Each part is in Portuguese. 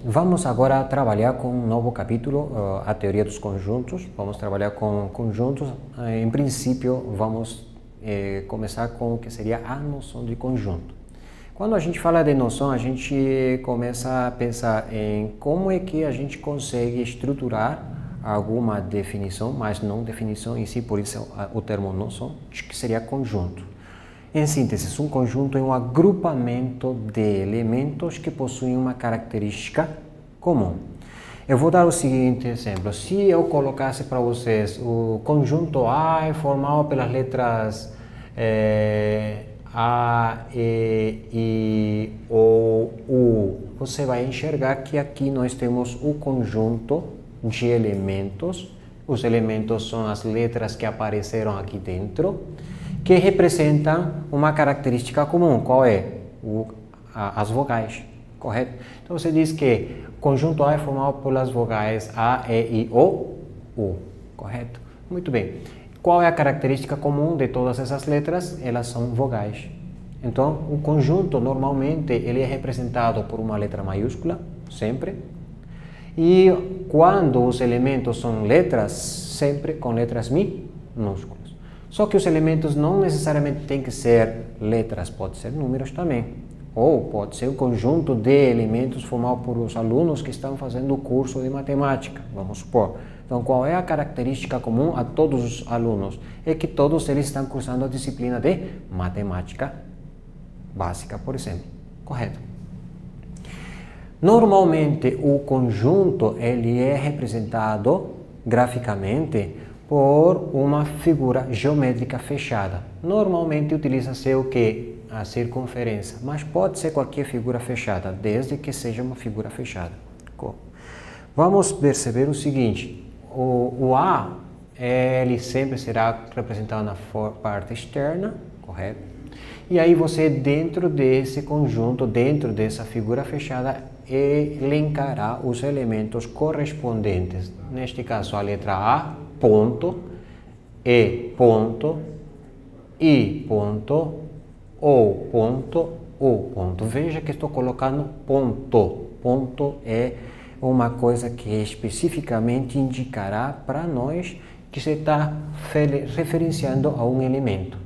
vamos agora trabalhar com um novo capítulo, a teoria dos conjuntos. Vamos trabalhar com conjuntos. Em princípio, vamos começar com o que seria a noção de conjunto. Quando a gente fala de noção, a gente começa a pensar em como é que a gente consegue estruturar alguma definição, mas não definição em si, por isso o termo noção, que seria conjunto. Em síntese, um conjunto é um agrupamento de elementos que possuem uma característica comum. Eu vou dar o seguinte exemplo. Se eu colocasse para vocês o conjunto A é formado pelas letras A, E, I, O, U, você vai enxergar que aqui nós temos o conjunto de elementos. Os elementos são as letras que apareceram aqui dentro, que representam uma característica comum. Qual é? As vogais, correto? Então você diz que o conjunto A é formado pelas vogais A, E, I, O, U, correto? Muito bem. Qual é a característica comum de todas essas letras? Elas são vogais. Então, o conjunto, normalmente, ele é representado por uma letra maiúscula, sempre. E quando os elementos são letras, sempre com letras minúsculas. Só que os elementos não necessariamente têm que ser letras, pode ser números também. Ou pode ser um conjunto de elementos formado por os alunos que estão fazendo o curso de matemática, vamos supor. Então, qual é a característica comum a todos os alunos? É que todos eles estão cursando a disciplina de matemática básica, por exemplo. Correto? Normalmente, o conjunto ele é representado graficamente por uma figura geométrica fechada. Normalmente utiliza-se o que? A circunferência, mas pode ser qualquer figura fechada, desde que seja uma figura fechada. Vamos perceber o seguinte, o A, ele sempre será representado na parte externa, correto? E aí você, dentro desse conjunto, dentro dessa figura fechada, elencará os elementos correspondentes. Neste caso, a letra A, ponto, E, ponto, I, ponto, O, ponto, U, ponto. Veja que estou colocando ponto. Ponto é uma coisa que especificamente indicará para nós que se está referenciando a um elemento.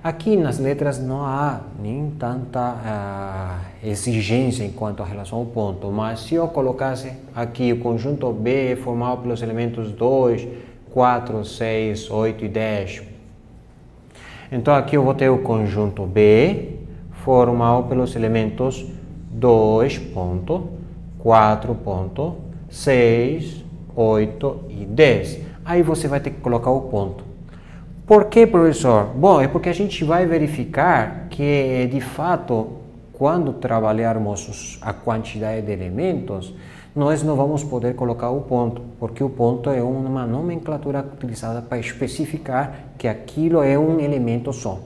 Aqui nas letras não há nem tanta exigência enquanto a relação ao ponto, mas se eu colocasse aqui o conjunto B formado pelos elementos 2, 4, 6, 8 e 10. Então aqui eu vou ter o conjunto B formado pelos elementos 2, ponto, 4, ponto, 6, 8 e 10. Aí você vai ter que colocar o ponto. Por que, professor? Bom, é porque a gente vai verificar que, de fato, quando trabalharmos a quantidade de elementos, nós não vamos poder colocar o ponto, porque o ponto é uma nomenclatura utilizada para especificar que aquilo é um elemento só.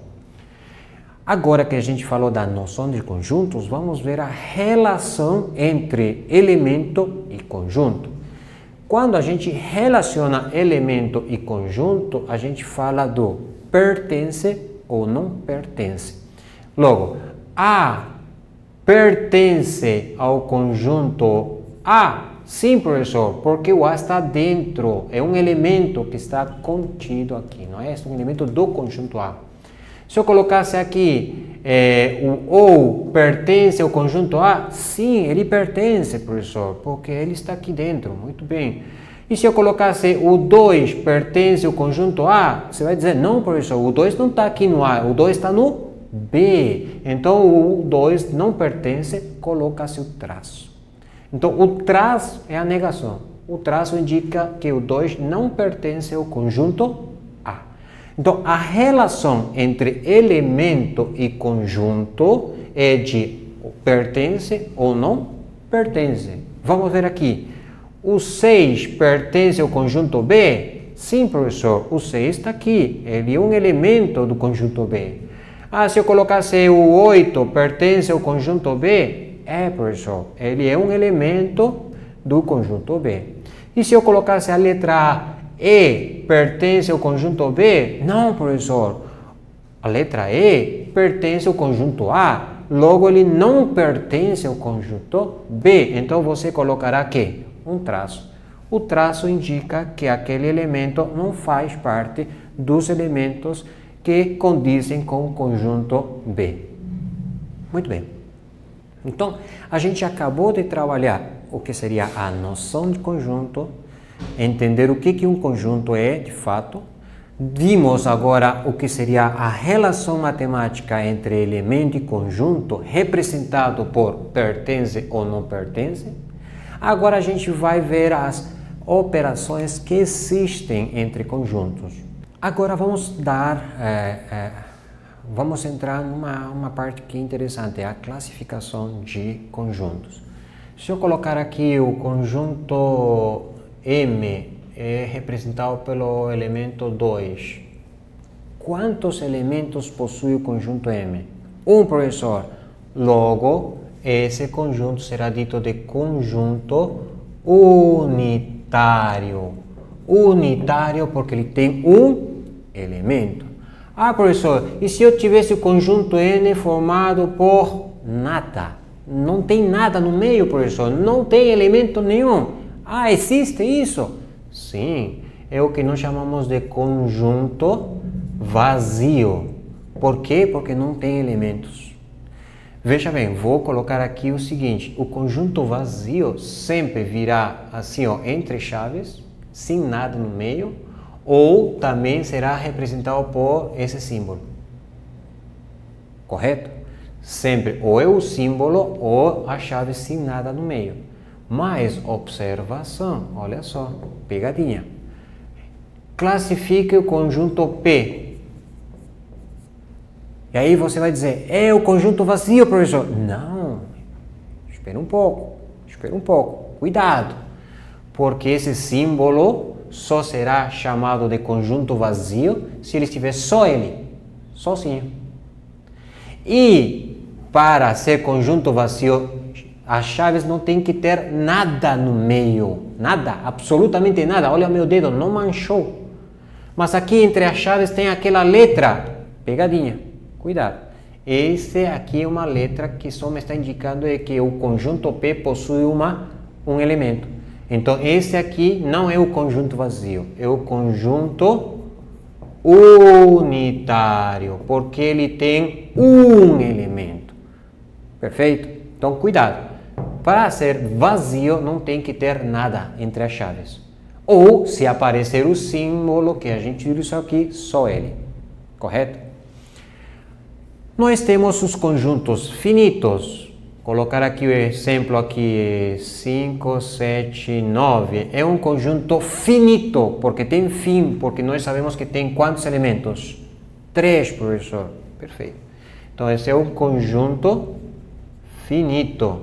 Agora que a gente falou da noção de conjuntos, vamos ver a relação entre elemento e conjunto. Quando a gente relaciona elemento e conjunto, a gente fala do pertence ou não pertence. Logo, A pertence ao conjunto A? Sim, professor, porque o A está dentro, é um elemento que está contido aqui, não é? É um elemento do conjunto A. Se eu colocasse aqui o OU pertence ao conjunto A, sim, ele pertence, professor, porque ele está aqui dentro, muito bem. E se eu colocasse o 2 pertence ao conjunto A, você vai dizer, não, professor, o 2 não está aqui no A, o 2 está no B. Então, o 2 não pertence, coloca-se o traço. Então, o traço é a negação. O traço indica que o 2 não pertence ao conjunto A. Então, a relação entre elemento e conjunto é de pertence ou não pertence. Vamos ver aqui. O 6 pertence ao conjunto B? Sim, professor, o 6 está aqui. Ele é um elemento do conjunto B. Ah, se eu colocasse o 8 pertence ao conjunto B? É, professor, ele é um elemento do conjunto B. E se eu colocasse a letra E pertence ao conjunto B? Não, professor. A letra E pertence ao conjunto A. logo ele não pertence ao conjunto B. Então você colocará aqui um traço. O traço indica que aquele elemento não faz parte dos elementos que condizem com o conjunto B. Muito bem. Então, a gente acabou de trabalhar o que seria a noção de conjunto, entender o que um conjunto é de fato. Vimos agora o que seria a relação matemática entre elemento e conjunto, representado por pertence ou não pertence. Agora a gente vai ver as operações que existem entre conjuntos. Agora vamos vamos entrar numa parte que é interessante, a classificação de conjuntos. Se eu colocar aqui o conjunto M é representado pelo elemento 2. Quantos elementos possui o conjunto M? Professor. Logo, esse conjunto será dito de conjunto unitário. Unitário porque ele tem um elemento. Professor, e se eu tivesse o conjunto N formado por nada? Não tem nada no meio, professor. Não tem elemento nenhum. Existe isso? Sim, é o que nós chamamos de conjunto vazio. Por quê? Porque não tem elementos. Veja bem, vou colocar aqui o seguinte, o conjunto vazio sempre virá assim, ó, entre chaves, sem nada no meio, ou também será representado por esse símbolo. Correto? Sempre ou é o símbolo ou a chave sem nada no meio. Mas observação, olha só, pegadinha. Classifique o conjunto P. E aí você vai dizer, é o conjunto vazio, professor? Não, espera um pouco, cuidado. Porque esse símbolo só será chamado de conjunto vazio se ele estiver só ele, sozinho. E para ser conjunto vazio, as chaves não tem que ter nada no meio, nada, absolutamente nada. Olha o meu dedo, não manchou. Mas aqui entre as chaves tem aquela letra, pegadinha, cuidado. Esse aqui é uma letra que só me está indicando que o conjunto P possui um elemento. Então esse aqui não é o conjunto vazio, é o conjunto unitário, porque ele tem um elemento. Perfeito? Então cuidado. Para ser vazio, não tem que ter nada entre as chaves. Ou, se aparecer o símbolo que a gente usa aqui, só ele. Correto? Nós temos os conjuntos finitos. Colocar aqui o exemplo aqui, 5, 7, 9. É um conjunto finito, porque tem fim, porque nós sabemos que tem quantos elementos? 3, professor. Perfeito. Então, esse é um conjunto finito.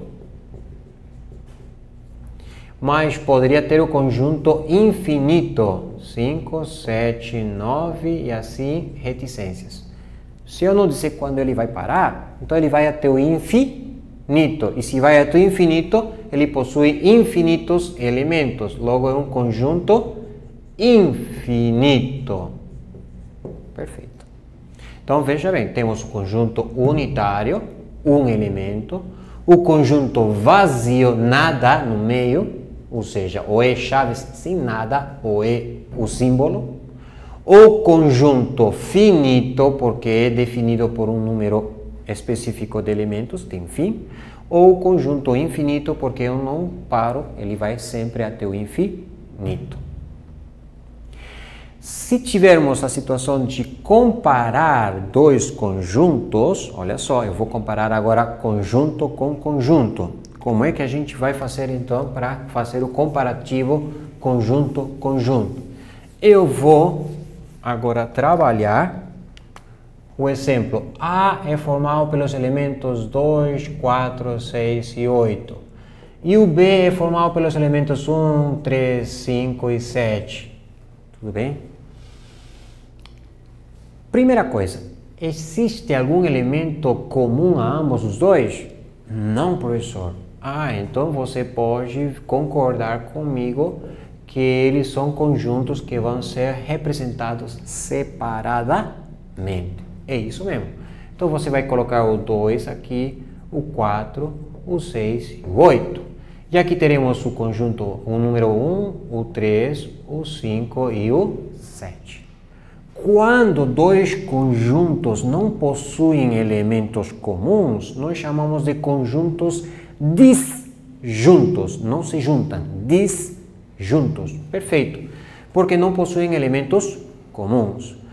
Mas poderia ter o conjunto infinito, 5, 7, 9 e assim reticências. Se eu não dizer quando ele vai parar, então ele vai até o infinito. E se vai até o infinito, ele possui infinitos elementos. Logo é um conjunto infinito. Perfeito. Então veja bem, temos o conjunto unitário, um elemento. O conjunto vazio, nada no meio. Ou seja, ou é chaves sem nada, ou é o símbolo. O conjunto finito, porque é definido por um número específico de elementos, tem fim. Ou o conjunto infinito, porque eu não paro, ele vai sempre até o infinito. Se tivermos a situação de comparar dois conjuntos, olha só, eu vou comparar agora conjunto com conjunto. Como é que a gente vai fazer então para fazer o comparativo conjunto-conjunto? Eu vou agora trabalhar o exemplo. A é formado pelos elementos 2, 4, 6 e 8. E o B é formado pelos elementos 1, 3, 5 e 7. Tudo bem? Primeira coisa, existe algum elemento comum a ambos os dois? Não, professor. Então você pode concordar comigo que eles são conjuntos que vão ser representados separadamente. É isso mesmo. Então você vai colocar o 2 aqui, o 4, o 6 e o 8. E aqui teremos o conjunto, o número 1, o 3, o 5 e o 7. Quando dois conjuntos não possuem elementos comuns, nós chamamos de conjuntos disjuntos. Não se juntam, disjuntos. Perfeito. Porque não possuem elementos comuns.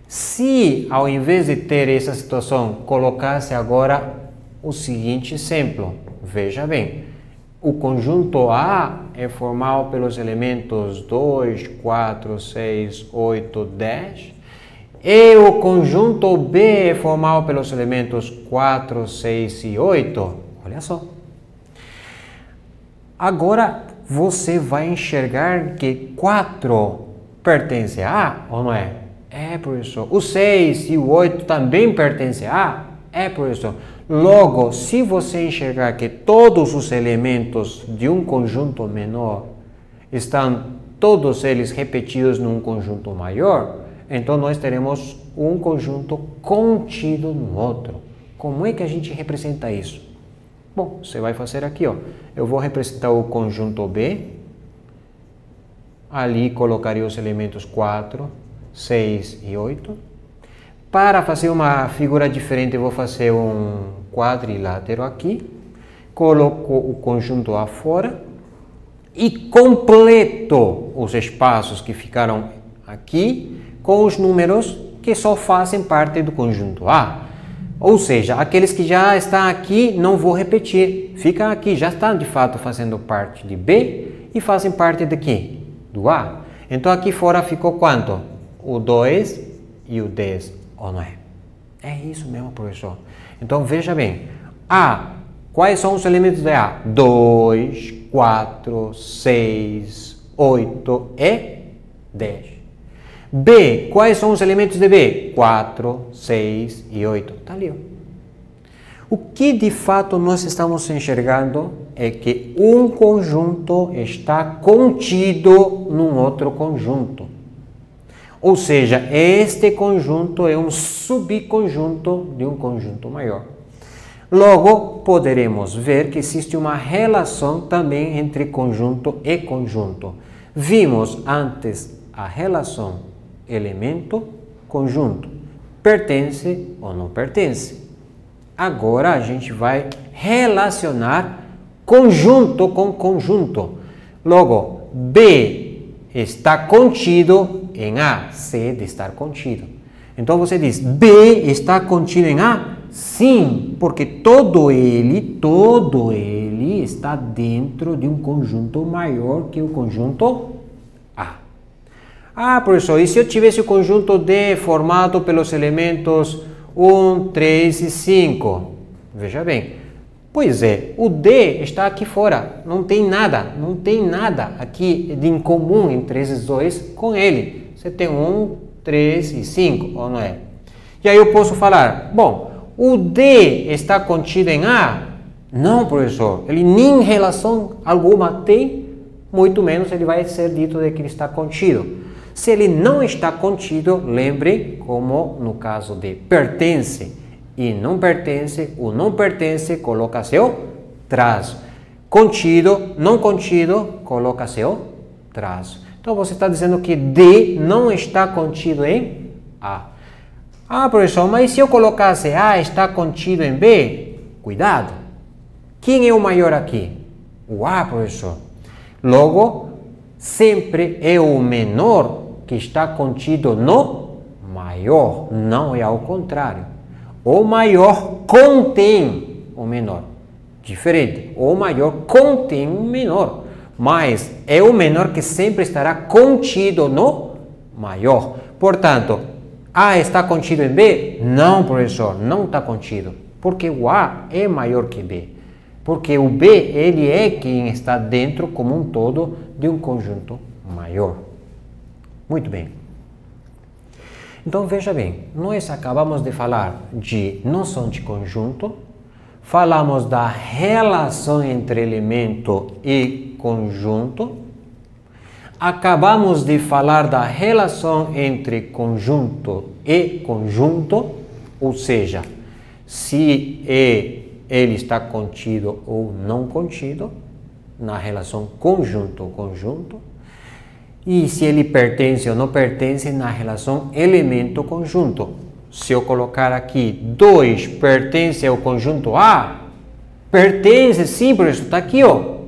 Se, ao invés de ter essa situação, colocasse agora o seguinte exemplo, veja bem, o conjunto A é formado pelos elementos 2, 4, 6, 8, 10, e o conjunto B é formado pelos elementos 4, 6 e 8. Olha só. Agora você vai enxergar que 4 pertence a A ou não é? É, professor. O 6 e o 8 também pertencem a A? É, professor. Logo, se você enxergar que todos os elementos de um conjunto menor estão todos eles repetidos num conjunto maior, então nós teremos um conjunto contido no outro. Como é que a gente representa isso? Bom, você vai fazer aqui, ó. Eu vou representar o conjunto B. Ali colocaria os elementos 4, 6 e 8. Para fazer uma figura diferente, eu vou fazer um quadrilátero aqui. Coloco o conjunto A fora e completo os espaços que ficaram aqui com os números que só fazem parte do conjunto A. Ou seja, aqueles que já estão aqui não vou repetir. Ficam aqui, já estão de fato fazendo parte de B e fazem parte de quê? Do A. Então aqui fora ficou quanto? O 2 e o 10, ou não é? É isso mesmo, professor. Então veja bem. A, quais são os elementos de A? 2, 4, 6, 8 e 10. B, quais são os elementos de B? 4, 6 e 8. Está ali. O que de fato nós estamos enxergando é que um conjunto está contido num outro conjunto. Ou seja, este conjunto é um subconjunto de um conjunto maior. Logo, poderemos ver que existe uma relação também entre conjunto e conjunto. Vimos antes a relação elemento-conjunto. Pertence ou não pertence? Agora a gente vai relacionar conjunto com conjunto. Logo, B está contido em A, C de estar contido. Então você diz, B está contido em A? Sim, porque todo ele está dentro de um conjunto maior que o conjunto A. Ah, professor, e se eu tivesse o conjunto D formado pelos elementos 1, 3 e 5? Veja bem, pois é, o D está aqui fora, não tem nada aqui de incomum entre esses dois com ele. Você tem 1, 3 e 5, ou não é? E aí eu posso falar, bom, o D está contido em A? Não, professor, ele nem relação alguma tem, muito menos ele vai ser dito de que ele está contido. Se ele não está contido, lembre, como no caso de pertence e não pertence, o não pertence coloca seu traço. Contido, não contido, coloca seu traço. Então você está dizendo que D não está contido em A. Ah, professor, mas se eu colocasse A está contido em B? Cuidado. Quem é o maior aqui? O A, professor. Logo, sempre é o menor que está contido no maior, não é ao contrário. O maior contém o menor. Diferente, o maior contém o menor, mas é o menor que sempre estará contido no maior. Portanto, A está contido em B? Não, professor, não está contido, porque o A é maior que B. Porque o B, ele é quem está dentro como um todo de um conjunto maior. Muito bem. Então, veja bem, nós acabamos de falar de noção de conjunto, falamos da relação entre elemento e conjunto, acabamos de falar da relação entre conjunto e conjunto, ou seja, se ele está contido ou não contido na relação conjunto ou conjunto, e se ele pertence ou não pertence na relação elemento conjunto. Se eu colocar aqui 2 pertence ao conjunto A, pertence sim, professor, está aqui, ó.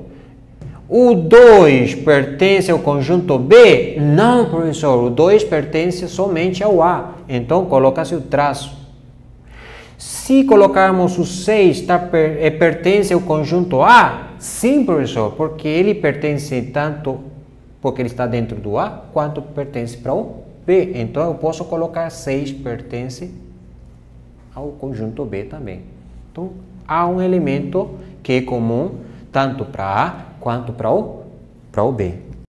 O 2 pertence ao conjunto B? Não, professor, o 2 pertence somente ao A. Então, coloca-se o traço. Se colocarmos o 6, pertence ao conjunto A? Sim, professor, porque ele pertence tanto porque ele está dentro do A, quanto pertence para o B. Então, eu posso colocar 6 pertence ao conjunto B também. Então, há um elemento que é comum tanto para A quanto para o B.